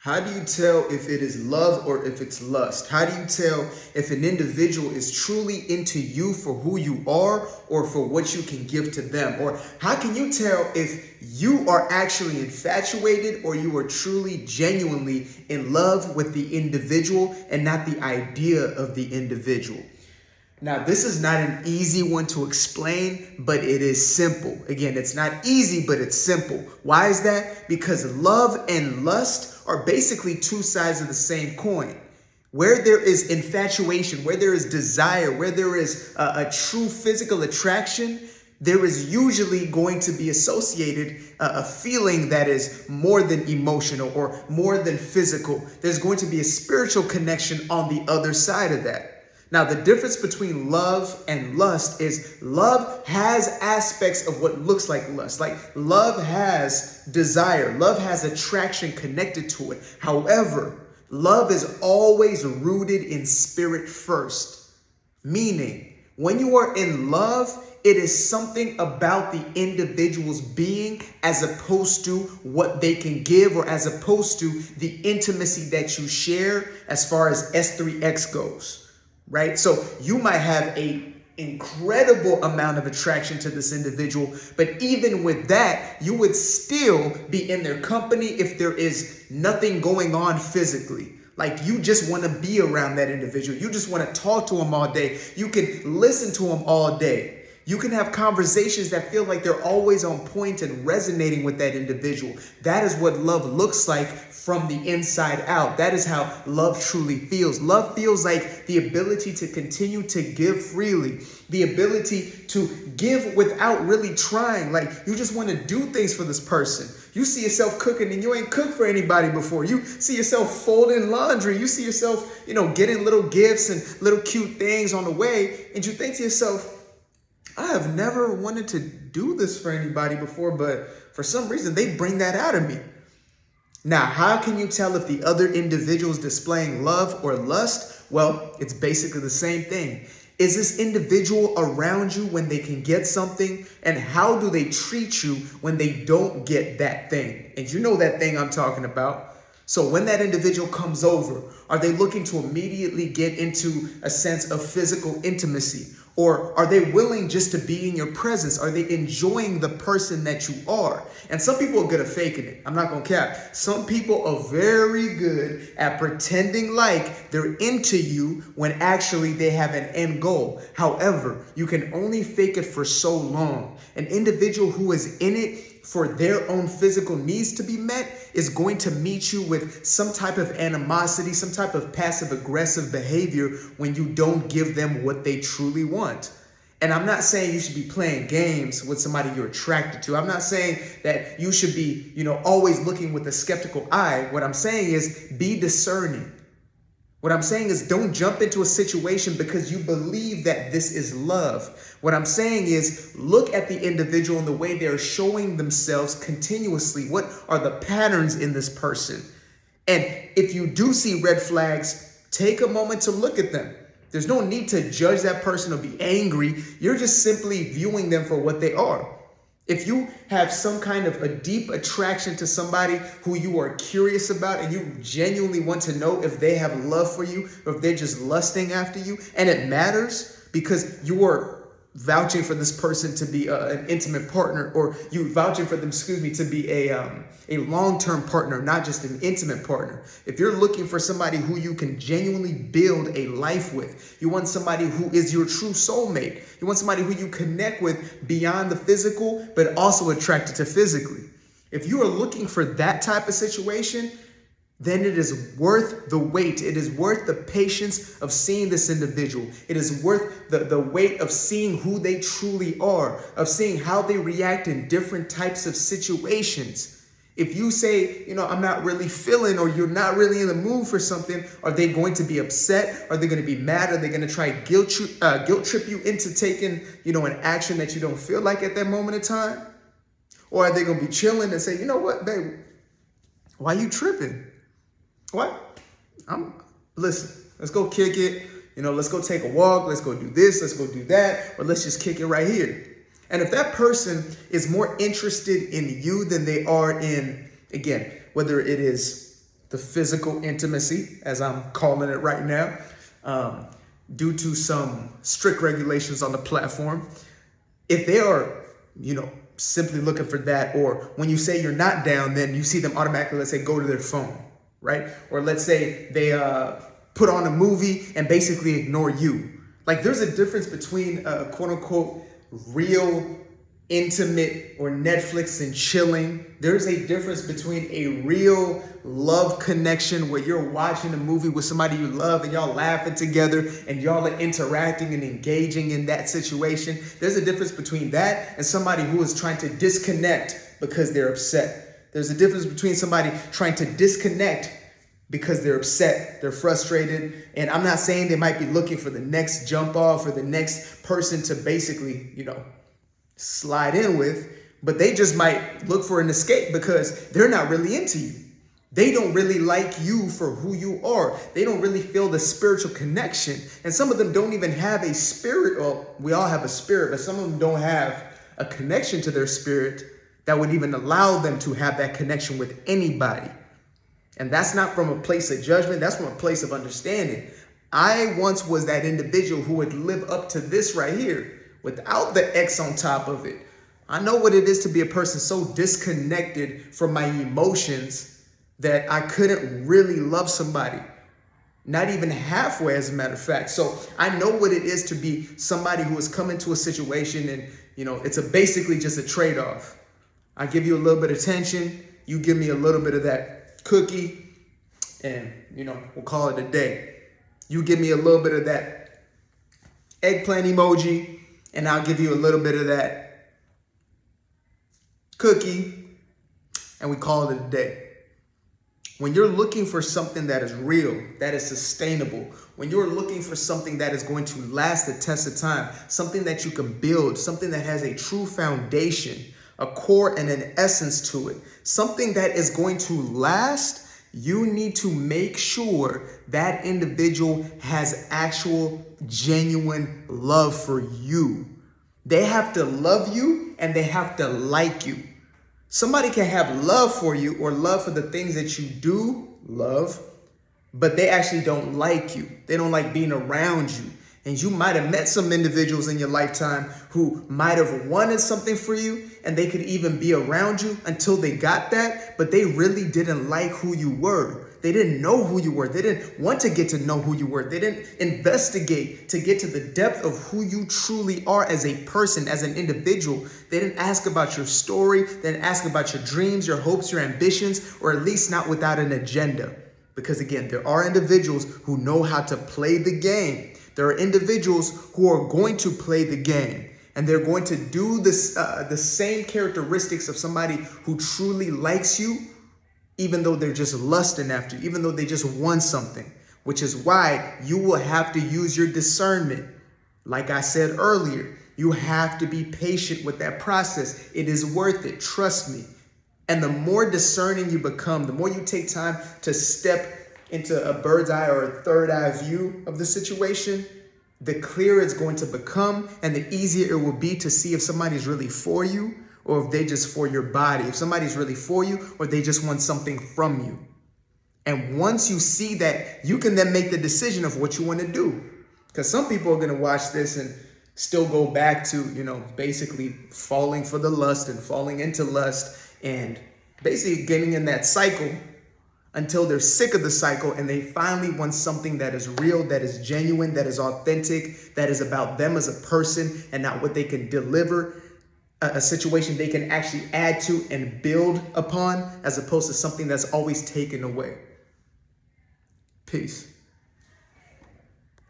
How do you tell if it is love or if it's lust? How do you tell if an individual is truly into you for who you are or for what you can give to them? Or how can you tell if you are actually infatuated or you are truly, genuinely in love with the individual and not the idea of the individual? Now, this is not an easy one to explain, but it is simple. Again, it's not easy, but it's simple. Why is that? Because love and lust are basically two sides of the same coin. Where there is infatuation, where there is desire, where there is a true physical attraction, there is usually going to be associated a feeling that is more than emotional or more than physical. There's going to be a spiritual connection on the other side of that. Now, the difference between love and lust is love has aspects of what looks like lust. Like love has desire, love has attraction connected to it. However, love is always rooted in spirit first. Meaning, when you are in love, it is something about the individual's being as opposed to what they can give or as opposed to the intimacy that you share as far as S3X goes. Right? So you might have an incredible amount of attraction to this individual, but even with that, you would still be in their company if there is nothing going on physically. Like you just want to be around that individual. You just want to talk to them all day. You can listen to them all day. You can have conversations that feel like they're always on point and resonating with that individual. That is what love looks like from the inside out. That is how love truly feels. Love feels like the ability to continue to give freely, the ability to give without really trying. Like you just want to do things for this person. You see yourself cooking and you ain't cooked for anybody before. You see yourself folding laundry. You see yourself, getting little gifts and little cute things on the way. And you think to yourself, I have never wanted to do this for anybody before, but for some reason they bring that out of me. Now, how can you tell if the other individual is displaying love or lust? Well, it's basically the same thing. Is this individual around you when they can get something? And how do they treat you when they don't get that thing? And you know that thing I'm talking about. So when that individual comes over, are they looking to immediately get into a sense of physical intimacy? Or are they willing just to be in your presence? Are they enjoying the person that you are? And some people are good at faking it. I'm not going to cap. Some people are very good at pretending like they're into you when actually they have an end goal. However, you can only fake it for so long. An individual who is in it for their own physical needs to be met is going to meet you with some type of animosity, some type of passive aggressive behavior when you don't give them what they truly want. And I'm not saying you should be playing games with somebody you're attracted to. I'm not saying that you should be, always looking with a skeptical eye. What I'm saying is be discerning. What I'm saying is don't jump into a situation because you believe that this is love. What I'm saying is look at the individual and the way they're showing themselves continuously. What are the patterns in this person? And if you do see red flags, take a moment to look at them. There's no need to judge that person or be angry. You're just simply viewing them for what they are. If you have some kind of a deep attraction to somebody who you are curious about and you genuinely want to know if they have love for you or if they're just lusting after you, and it matters because you are vouching for this person to be an intimate partner, or you vouching for them, to be a long-term partner, not just an intimate partner. If you're looking for somebody who you can genuinely build a life with, you want somebody who is your true soulmate. You want somebody who you connect with beyond the physical, but also attracted to physically. If you are looking for that type of situation, then it is worth the wait. It is worth the patience of seeing this individual. It is worth the wait of seeing who they truly are, of seeing how they react in different types of situations. If you say, I'm not really feeling, or you're not really in the mood for something, are they going to be upset? Are they going to be mad? Are they going to try guilt trip you into taking, an action that you don't feel like at that moment in time? Or are they going to be chilling and say, you know what, babe, why you tripping? What? Listen, let's go kick it. Let's go take a walk. Let's go do this. Let's go do that. Or let's just kick it right here. And if that person is more interested in you than they are in, again, whether it is the physical intimacy, as I'm calling it right now, due to some strict regulations on the platform. If they are, simply looking for that, or when you say you're not down, then you see them automatically, let's say, go to their phone, right? Or let's say they put on a movie and basically ignore you. Like, there's a difference between quote unquote real intimate or Netflix and chilling. There's a difference between a real love connection where you're watching a movie with somebody you love and y'all laughing together and y'all are interacting and engaging in that situation. There's a difference between that and somebody who is trying to disconnect because they're upset. There's a difference between somebody trying to disconnect because they're upset, they're frustrated. And I'm not saying they might be looking for the next jump off or the next person to basically, slide in with, but they just might look for an escape because they're not really into you. They don't really like you for who you are. They don't really feel the spiritual connection. And some of them don't even have a spirit. Well, we all have a spirit, but some of them don't have a connection to their spirit that would even allow them to have that connection with anybody. And that's not from a place of judgment. That's from a place of understanding. I once was that individual who would live up to this right here without the X on top of it. I know what it is to be a person so disconnected from my emotions that I couldn't really love somebody. Not even halfway, as a matter of fact. So I know what it is to be somebody who has come into a situation and, it's basically just a trade-off. I give you a little bit of attention. You give me a little bit of that cookie and, we'll call it a day. You give me a little bit of that eggplant emoji and I'll give you a little bit of that cookie and we call it a day. When you're looking for something that is real, that is sustainable, when you're looking for something that is going to last the test of time, something that you can build, something that has a true foundation, a core and an essence to it, something that is going to last, you need to make sure that individual has actual, genuine love for you. They have to love you and they have to like you. Somebody can have love for you or love for the things that you do love, but they actually don't like you. They don't like being around you. And you might have met some individuals in your lifetime who might have wanted something for you and they could even be around you until they got that, but they really didn't like who you were. They didn't know who you were. They didn't want to get to know who you were. They didn't investigate to get to the depth of who you truly are as a person, as an individual. They didn't ask about your story. They didn't ask about your dreams, your hopes, your ambitions, or at least not without an agenda. Because again, there are individuals who know how to play the game. There are individuals who are going to play the game and they're going to do this, the same characteristics of somebody who truly likes you, even though they're just lusting after you, even though they just want something, which is why you will have to use your discernment. Like I said earlier, you have to be patient with that process. It is worth it. Trust me. And the more discerning you become, the more you take time to step into a bird's eye or a third eye view of the situation, the clearer it's going to become and the easier it will be to see if somebody's really for you or if they just for your body, if somebody's really for you or they just want something from you. And once you see that, you can then make the decision of what you want to do. Because some people are going to watch this and still go back to, basically falling for the lust and falling into lust and basically getting in that cycle until they're sick of the cycle and they finally want something that is real, that is genuine, that is authentic, that is about them as a person and not what they can deliver, a situation they can actually add to and build upon, as opposed to something that's always taken away. Peace.